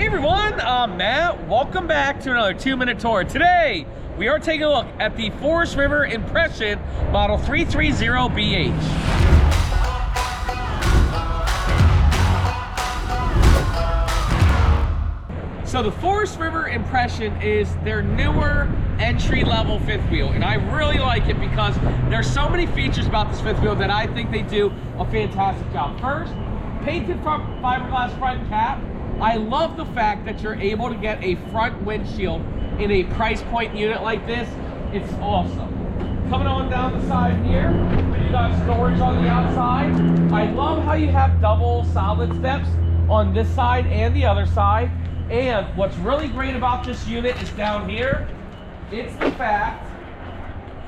Hey everyone, I'm Matt. Welcome back to another 2-minute tour. Today, we are taking a look at the Forest River Impression Model 330BH. So the Forest River Impression is their newer entry-level fifth wheel, and I really like it because there's so many features about this fifth wheel that I think they do a fantastic job. First, painted front fiberglass front cap. I love the fact that you're able to get a front windshield in a price point unit like this. It's awesome. Coming on down the side here, you got storage on the outside. I love how you have double solid steps on this side and the other side. And what's really great about this unit is down here, it's the fact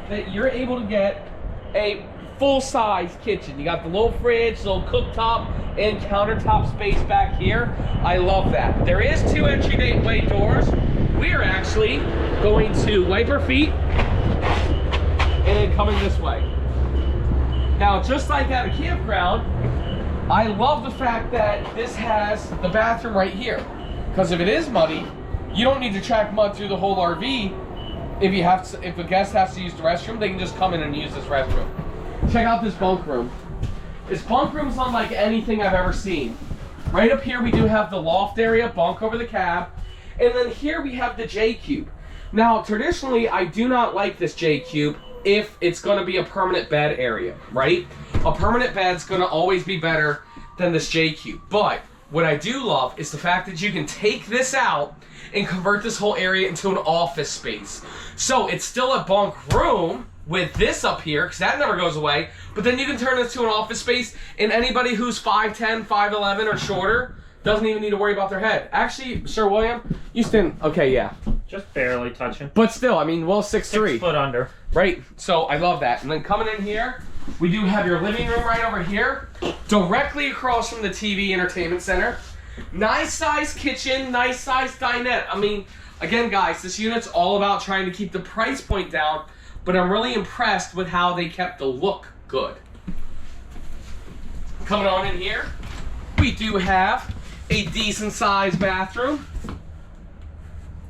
that you're able to get a full-size kitchen. You got the little fridge, little cooktop, and countertop space back here. I love that. There is 2 entryway doors. We are actually going to wipe our feet and then coming this way. Now, just like at a campground, I love the fact that this has the bathroom right here. Because if it is muddy, you don't need to track mud through the whole RV. If a guest has to use the restroom, they can just come in and use this restroom. Check out this bunk room. This bunk room's unlike anything I've ever seen. Right up here we do have the loft area, bunk over the cab, and then here we have the J-Cube. Now traditionally I do not like this J-Cube if it's going to be a permanent bed area, right? A permanent bed's going to always be better than this J-Cube, but what I do love is the fact that you can take this out and convert this whole area into an office space. So it's still a bunk room with this up here, because that never goes away, but then you can turn this to an office space, and anybody who's 5'10", 5'11", or shorter doesn't even need to worry about their head. Actually, Sir William, you stand, okay, yeah. Just barely touching. But still, I mean, well, 6'3". 6 foot under. Right, so I love that. And then coming in here, we do have your living room right over here, directly across from the TV entertainment center. Nice size kitchen, nice size dinette. I mean, again, guys, this unit's all about trying to keep the price point down, but I'm really impressed with how they kept the look good. Coming on in here, we do have a decent sized bathroom.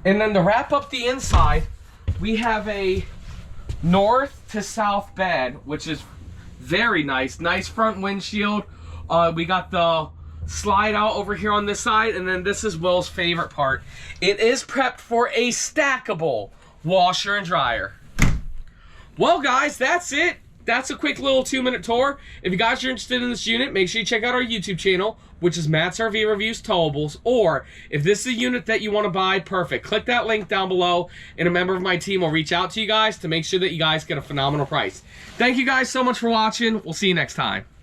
And then to wrap up the inside, we have a north to south bed, which is very nice. Nice front windshield. We got the slide out over here on this side, and then this is Will's favorite part. It is prepped for a stackable washer and dryer. Well, guys, that's it. That's a quick little 2-minute tour. If you guys are interested in this unit, make sure you check out our YouTube channel, which is Matt's RV Reviews Towables. Or if this is a unit that you want to buy, perfect. Click that link down below, and a member of my team will reach out to you guys to make sure that you guys get a phenomenal price. Thank you guys so much for watching. We'll see you next time.